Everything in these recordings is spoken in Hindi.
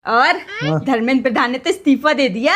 और धर्मेंद्र प्रधान ने तो इस्तीफा दे दिया।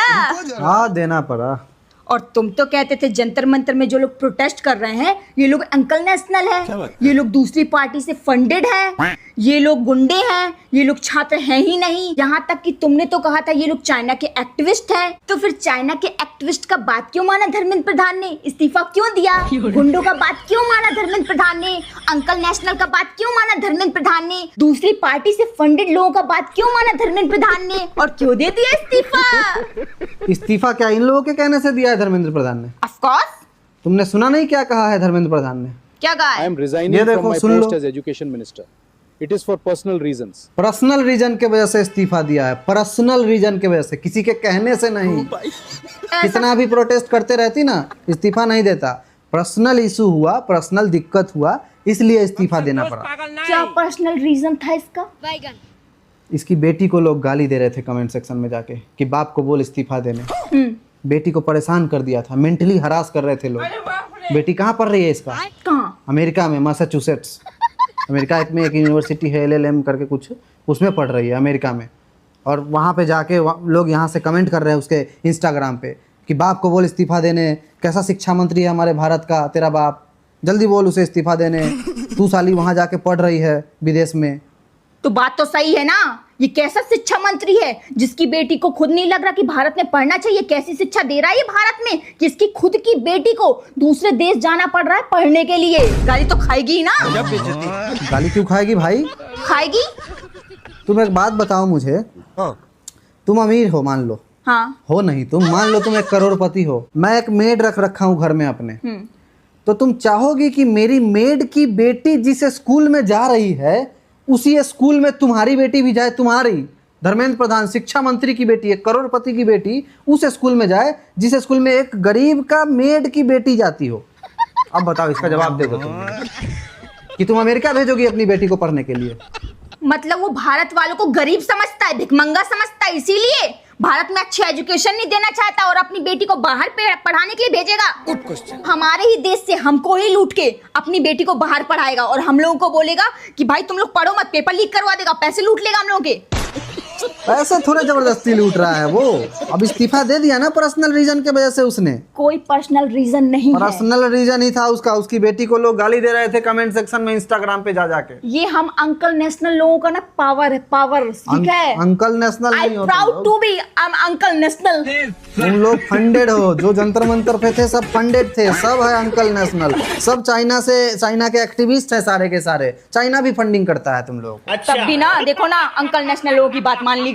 हाँ, देना पड़ा। और तुम तो कहते थे जंतर मंतर में जो लोग प्रोटेस्ट कर रहे हैं ये लोग अंकल नेशनल है, ये लोग दूसरी पार्टी से फंडेड है, ये लोग गुंडे हैं, ये लोग छात्र हैं ही नहीं। यहाँ तक कि तुमने तो कहा था ये लोग चाइना के एक्टिविस्ट हैं। तो फिर चाइना के एक्टिविस्ट का बात क्यों माना धर्मेंद्र प्रधान ने, इस्तीफा क्यों दिया? गुंडों का बात क्यों माना धर्मेंद्र प्रधान ने? अंकल नेशनल का बात क्यों माना धर्मेंद्र प्रधान ने? दूसरी पार्टी से फंडेड लोगों का बात क्यों माना धर्मेंद्र प्रधान ने? और क्यों दे दिया इस्तीफा? इस्तीफा क्या इन लोगों के कहने से दिया है धर्मेंद्र प्रधान ने? Of course. तुमने सुना नहीं क्या कहा है धर्मेंद्र प्रधान ने? क्या कहा है? I am resigning from my post as education minister. It is for personal reasons. Personal reason के वजह से इस्तीफा दिया है, पर्सनल रीजन के वजह से, किसी के कहने से नहीं। कितना भी प्रोटेस्ट करते रहती ना, इस्तीफा नहीं देता। पर्सनल इशू हुआ, पर्सनल दिक्कत हुआ, इसलिए इस्तीफा देना पड़ा। क्या पर्सनल रीजन था इसका? इसकी बेटी को लोग गाली दे रहे थे कमेंट सेक्शन में जाके कि बाप को बोल इस्तीफा देने। बेटी को परेशान कर दिया था, मेंटली हरास कर रहे थे लोग। बेटी कहाँ पढ़ रही है इसका? कहाँ? अमेरिका में, मैसाचुसेट्स। अमेरिका में एक यूनिवर्सिटी है LLM करके कुछ, उसमें पढ़ रही है अमेरिका में। और वहाँ पे जाके लोग यहाँ से कमेंट कर रहे हैं उसके इंस्टाग्राम पे कि बाप को बोल इस्तीफा देने, कैसा शिक्षा मंत्री है हमारे भारत का तेरा बाप, जल्दी बोल उसे इस्तीफा देने, तू साली वहाँ जाके पढ़ रही है विदेश में। तो बात तो सही है ना, ये कैसा शिक्षा मंत्री है जिसकी बेटी को खुद नहीं लग रहा कि भारत में पढ़ना चाहिए? कैसी शिक्षा दे रहा है ये भारत में कि इसकी खुद की बेटी को दूसरे देश जाना पड़ रहा है पढ़ने के लिए? गाली तो खाएगी ना। गाली क्यों खाएगी भाई? खाएगी। तुम एक बात बताओ मुझे, तुम अमीर हो मान लो, हाँ हो नहीं तुम मान लो तुम एक करोड़पति हो, मैं एक मेड रखा हूँ घर में अपने, तो तुम चाहोगी कि मेरी मेड की बेटी जिस स्कूल में जा रही है उसी स्कूल में तुम्हारी बेटी भी जाए? तुम्हारी धर्मेंद्र प्रधान शिक्षा मंत्री की बेटी, एक करोड़पति की बेटी उस स्कूल में जाए जिस स्कूल में एक गरीब का मेड की बेटी जाती हो? अब बताओ, इसका जवाब दे दो तुम कि तुम अमेरिका भेजोगी अपनी बेटी को पढ़ने के लिए? मतलब वो भारत वालों को गरीब समझता है, भिखमंगा समझता है, इसीलिए भारत में अच्छी एजुकेशन नहीं देना चाहता और अपनी बेटी को बाहर पढ़ाने के लिए भेजेगा। हमारे ही देश से हमको ही लूट के अपनी बेटी को बाहर पढ़ाएगा और हम लोगों को बोलेगा कि भाई तुम लोग पढ़ो मत, पेपर लीक करवा देगा, पैसे लूट लेगा हम लोगों के। पैसे थोड़े जबरदस्ती लूट रहा है वो। अब इस्तीफा दे दिया ना पर्सनल रीजन के वजह से उसने। कोई पर्सनल रीजन नहीं है, पर्सनल रीजन ही था उसका। उसकी बेटी को लोग गाली दे रहे थे कमेंट सेक्शन में इंस्टाग्राम पे जा जाके। ये हम अंकल नेशनल लोगों का ना पावर है, पावर, ठीक है? अंकल नेशनल आई नहीं होता। Proud to be uncle national. तुम लोग फंडेड हो, जो जंतर मंतर पे थे सब फंडेड थे, सब है अंकल नेशनल। सब चाइना के एक्टिविस्ट है सारे के सारे। चाइना भी फंडिंग करता है तुम लोग। तब भी ना देखो ना अंकल नेशनल लोगों की बात मान ली